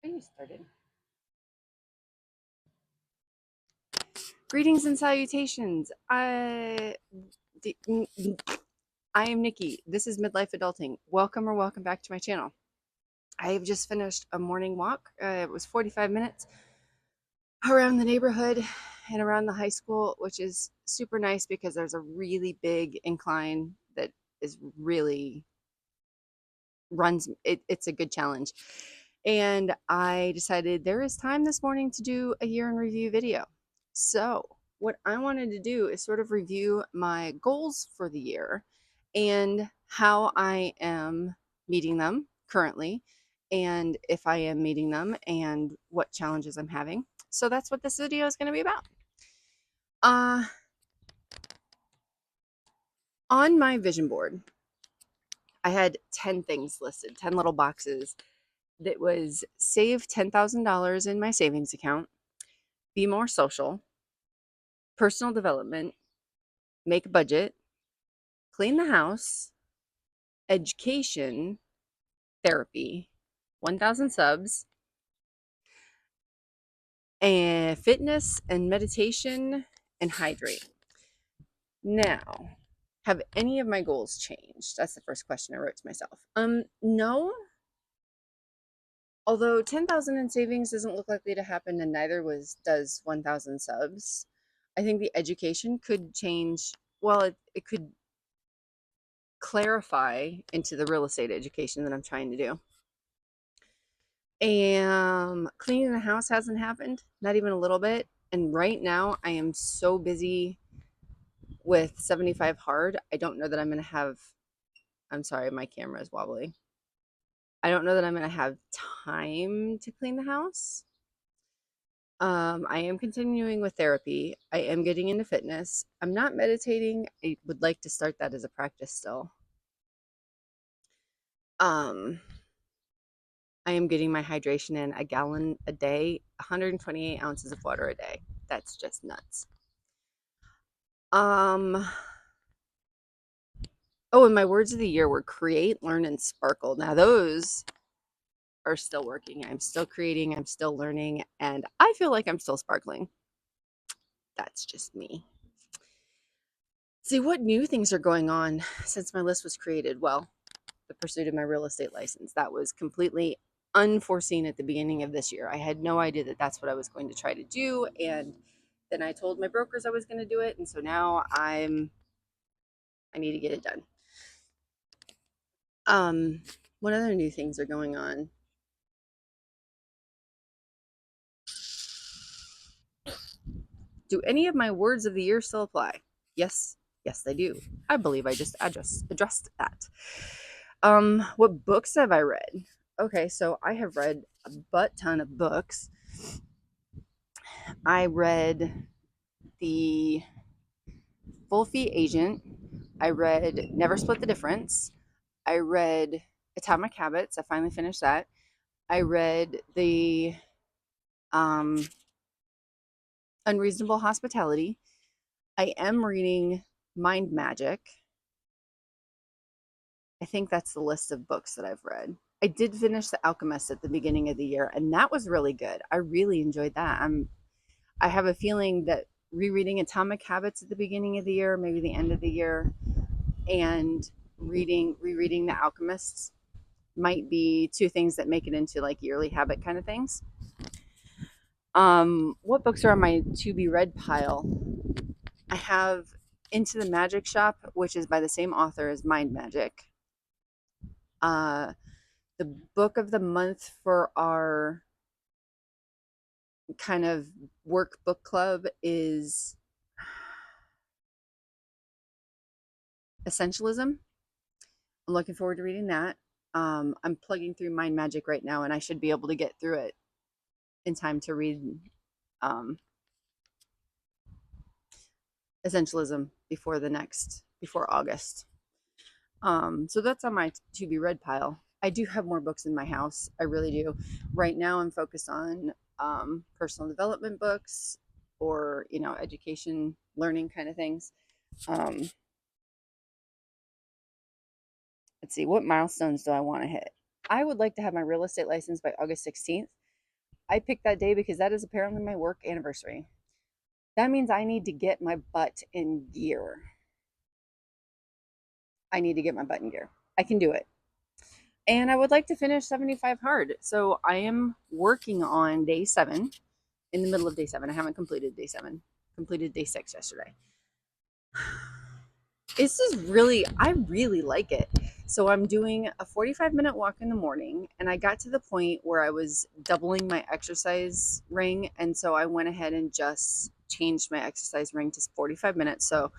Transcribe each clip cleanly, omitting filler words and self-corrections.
You started. Greetings and salutations. I am Nikki. This is Midlife Adulting. Welcome back to my channel. I have just finished a morning walk. It was 45 minutes around the neighborhood and around the high school, which is super nice because there's a really big incline that is really it's a good challenge. And I decided there is time this morning to do a year in review video. So what I wanted to do is sort of review my goals for the year and how I am meeting them currently, and if I am meeting them and what challenges I'm having. So that's what this video is going to be about. On my vision board, I had 10 things listed, 10 little boxes that was save $10,000 in my savings account, be more social, personal development, make a budget, clean the house, education, therapy, 1,000 subs, and fitness and meditation and hydrate. Now, have any of my goals changed? That's the first question I wrote to myself. No. Although 10,000 in savings doesn't look likely to happen, and neither does 1,000 subs. I think the education could change. Well, it could clarify into the real estate education that I'm trying to do. And cleaning the house hasn't happened, not even a little bit. And right now I am so busy with 75 hard. I don't know that I'm going to have, I'm sorry, my camera is wobbly. I don't know that I'm going to have time to clean the house. I am continuing with therapy. I am getting into fitness. I'm not meditating. I would like to start that as a practice still. I am getting my hydration in, a gallon a day, 128 ounces of water a day. That's just nuts. Oh, and my words of the year were create, learn, and sparkle. Now those are still working. I'm still creating, I'm still learning, and I feel like I'm still sparkling. That's just me. See, what new things are going on since my list was created? Well, the pursuit of my real estate license. That was completely unforeseen at the beginning of this year. I had no idea that that's what I was going to try to do, and then I told my brokers I was going to do it, and so now I need to get it done. What other new things are going on? Do any of my words of the year still apply? Yes, they do. I believe I just addressed that. What books have I read? Okay, so I have read a butt ton of books. I read The Full Fee Agent. I read Never Split the Difference. I read Atomic Habits. I finally finished that. I read the Unreasonable Hospitality. I am reading Mind Magic. I think that's the list of books that I've read. I did finish The Alchemist at the beginning of the year, and that was really good. I really enjoyed that. I have a feeling that rereading Atomic Habits at the beginning of the year, maybe the end of the year, and rereading The Alchemists might be two things that make it into like yearly habit kind of things. What books are on my to be read pile? I have Into the Magic Shop, which is by the same author as Mind Magic. The book of the month for our kind of work book club is Essentialism. I'm looking forward to reading that. I'm plugging through Mind Magic right now, and I should be able to get through it in time to read Essentialism before August. So that's on my to be read pile. I do have more books in my house. I really do. Right now I'm focused on personal development books, or, education, learning kind of things. Let's see, what milestones do I want to hit? I would like to have my real estate license by August 16th. I picked that day because that is apparently my work anniversary. That means I need to get my butt in gear. I need to get my butt in gear. I can do it. And I would like to finish 75 hard. So I am working on day 7, in the middle of day 7. I haven't completed day 7. Completed day 6 yesterday. This is really, I really like it. So I'm doing a 45-minute walk in the morning, and I got to the point where I was doubling my exercise ring. And so I went ahead and just changed my exercise ring to 45 minutes. So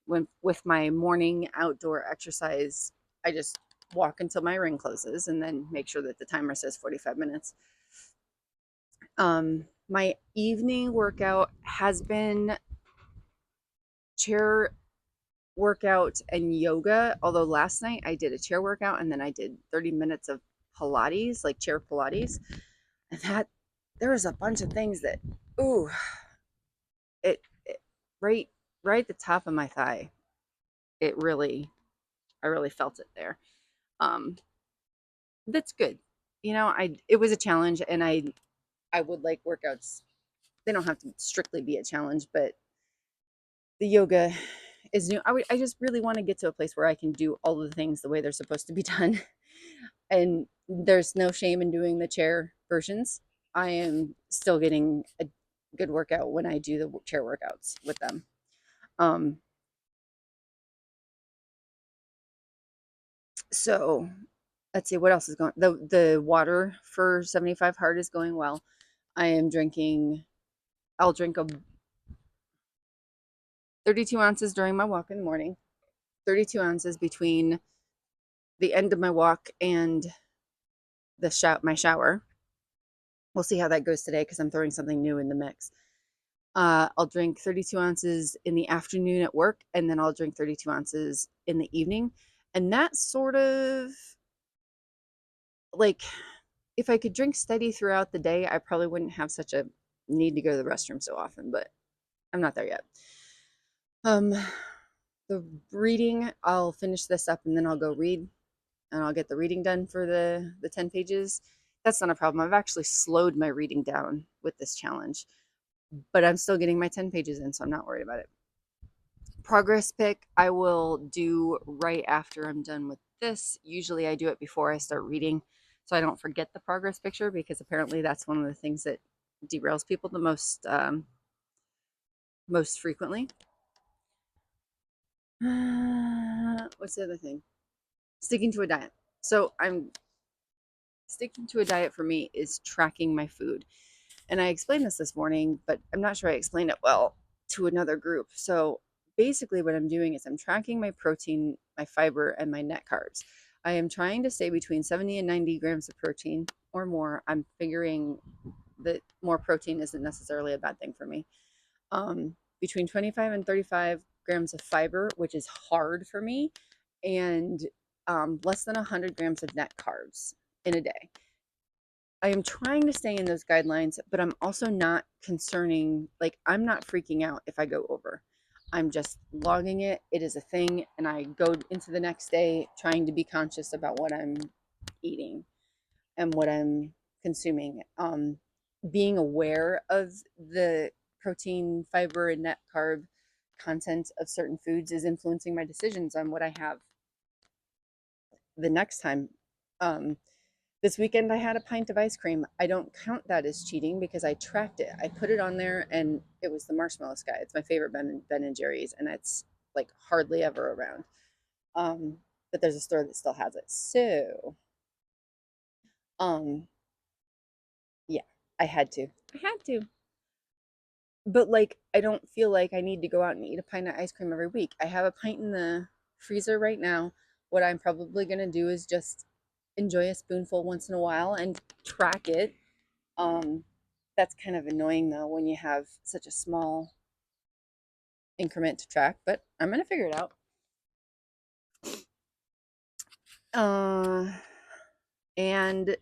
when with my morning outdoor exercise, I just walk until my ring closes and then make sure that the timer says 45 minutes. My evening workout has been chair workout and yoga. Although last night I did a chair workout and then I did 30 minutes of Pilates, like chair Pilates. And that there was a bunch of things that, ooh, it right at the top of my thigh. It really, I really felt it there. Um, that's good. It was a challenge, and I would like workouts. They don't have to strictly be a challenge, but the yoga is new. I just really want to get to a place where I can do all of the things the way they're supposed to be done. And there's no shame in doing the chair versions. I am still getting a good workout when I do the chair workouts with them. Um, so let's see what else is going. The water for 75 hard is going well. I am drinking. I'll drink a 32 ounces during my walk in the morning. 32 ounces between the end of my walk and my shower. We'll see how that goes today because I'm throwing something new in the mix. I'll drink 32 ounces in the afternoon at work, and then I'll drink 32 ounces in the evening. And that sort of like, if I could drink steady throughout the day, I probably wouldn't have such a need to go to the restroom so often, but I'm not there yet. Um, the reading, I'll finish this up and then I'll go read and I'll get the reading done for the 10 pages. That's not a problem. I've actually slowed my reading down with this challenge, but I'm still getting my 10 pages in, so I'm not worried about it. Progress pick, I will do right after I'm done with this. Usually I do it before I start reading so I don't forget the progress picture, because apparently that's one of the things that derails people the most, most frequently. What's the other thing? Sticking to a diet. So I'm sticking to a diet for me is tracking my food. And I explained this morning, but I'm not sure I explained it well to another group. So basically, what I'm doing is I'm tracking my protein, my fiber, and my net carbs. I am trying to stay between 70 and 90 grams of protein or more. I'm figuring that more protein isn't necessarily a bad thing for me. Between 25 and 35 grams of fiber, which is hard for me, and less than 100 grams of net carbs in a day. I am trying to stay in those guidelines, but I'm also not concerning, like, I'm not freaking out if I go over. I'm just logging it. It is a thing. And I go into the next day trying to be conscious about what I'm eating and what I'm consuming. Being aware of the protein, fiber, and net carb content of certain foods is influencing my decisions on what I have the next time. This weekend I had a pint of ice cream. I don't count that as cheating because I tracked it. I put it on there and it was the Marshmallow Sky. It's my favorite Ben and Jerry's, and it's like hardly ever around. But there's a store that still has it. So, um, yeah, I had to. I had to. But like, I don't feel like I need to go out and eat a pint of ice cream every week. I have a pint in the freezer right now. What I'm probably gonna do is just enjoy a spoonful once in a while and track it. Um, that's kind of annoying though when you have such a small increment to track, but I'm gonna figure it out. Uh, and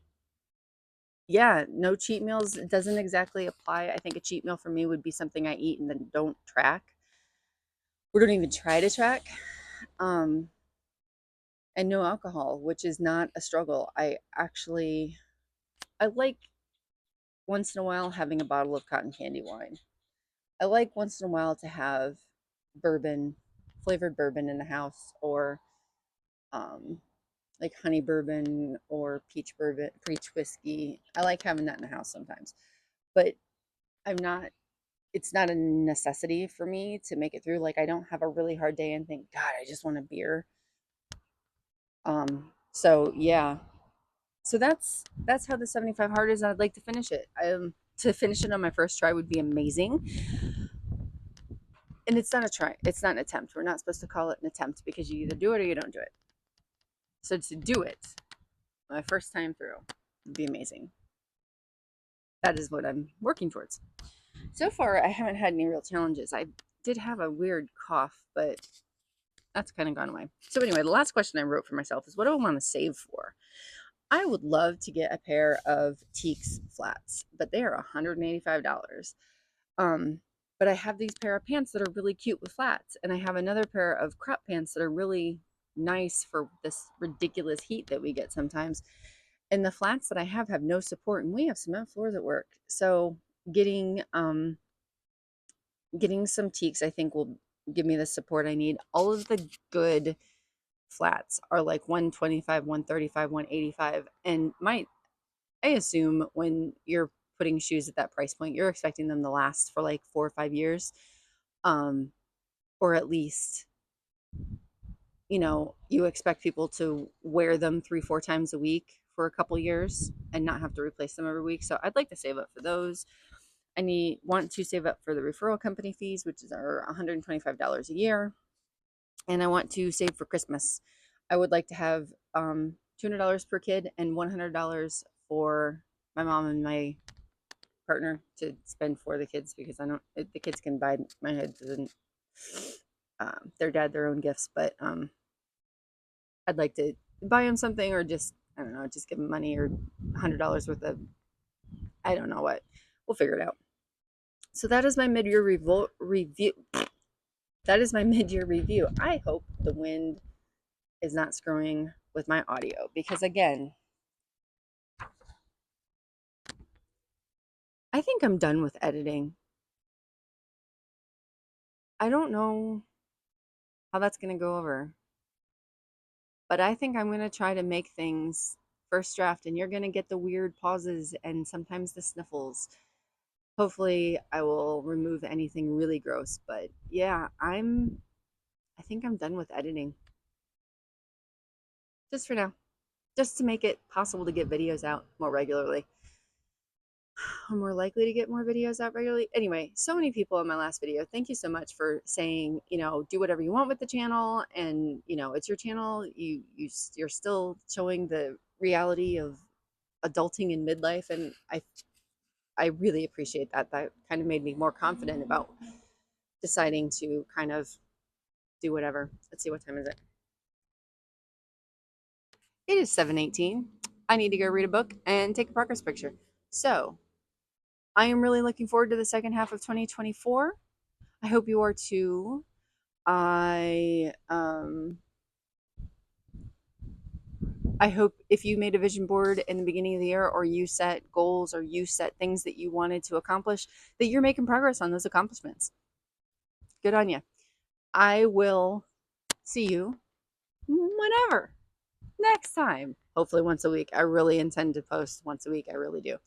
yeah, no cheat meals doesn't exactly apply. I think a cheat meal for me would be something I eat and then don't track. We don't even try to track. Um, and no alcohol, which is not a struggle. I like once in a while having a bottle of cotton candy wine. I like once in a while to have bourbon, flavored bourbon in the house, or um, like honey bourbon or peach bourbon, peach whiskey. I like having that in the house sometimes, but I'm not. It's not a necessity for me to make it through. Like I don't have a really hard day and think, God, I just want a beer. So yeah, so that's how the 75 hard is. I'd like to finish it. To finish it on my first try would be amazing. And it's not a try. It's not an attempt. We're not supposed to call it an attempt because you either do it or you don't do it. So to do it my first time through would be amazing. That is what I'm working towards. So far, I haven't had any real challenges. I did have a weird cough, but that's kind of gone away. So anyway, the last question I wrote for myself is, what do I want to save for? I would love to get a pair of Teaks flats, but they are $185. Um, but I have these pair of pants that are really cute with flats, and I have another pair of crop pants that are really nice for this ridiculous heat that we get sometimes. And the flats that I have no support, and we have cement floors at work. So getting getting some Teaks, I think, will give me the support I need. All of the good flats are like 125, 135, 185, and I assume when you're putting shoes at that price point, you're expecting them to last for like 4 or 5 years, um, or at least, you expect people to wear them 3, 4 times a week for a couple years and not have to replace them every week. So I'd like to save up for those. Want to save up for the referral company fees, which are $125 a year, and I want to save for Christmas. I would like to have $200 per kid and $100 for my mom and my partner to spend for the kids, because I don't. The kids can buy my kids and their dad their own gifts, but I'd like to buy them something, or just, I don't know, just give them money, or $100 worth of, I don't know what. We'll figure it out. So that is my mid-year review. That is my mid-year review. I hope the wind is not screwing with my audio, because again, I think I'm done with editing. I don't know how that's going to go over, but I think I'm going to try to make things first draft, and you're going to get the weird pauses and sometimes the sniffles. Hopefully I will remove anything really gross, but yeah, I think I'm done with editing. Just for now. Just to make it possible to get videos out more regularly. I'm more likely to get more videos out regularly. Anyway, so many people in my last video, thank you so much for saying, do whatever you want with the channel, and it's your channel. You're still showing the reality of adulting in midlife, and I really appreciate that. That kind of made me more confident about deciding to kind of do whatever. Let's see, what time is it? It is 7:18. I need to go read a book and take a progress picture. So I am really looking forward to the second half of 2024. I hope you are too. I hope if you made a vision board in the beginning of the year, or you set goals, or you set things that you wanted to accomplish, that you're making progress on those accomplishments. Good on you. I will see you whenever next time. Hopefully once a week. I really intend to post once a week. I really do.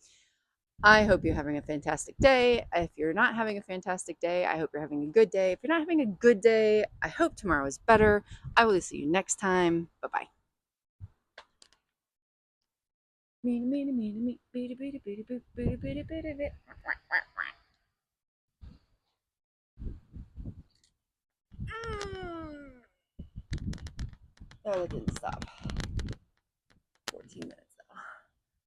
I hope you're having a fantastic day. If you're not having a fantastic day, I hope you're having a good day. If you're not having a good day, I hope tomorrow is better. I will see you next time. Bye-bye. Oh, it didn't stop.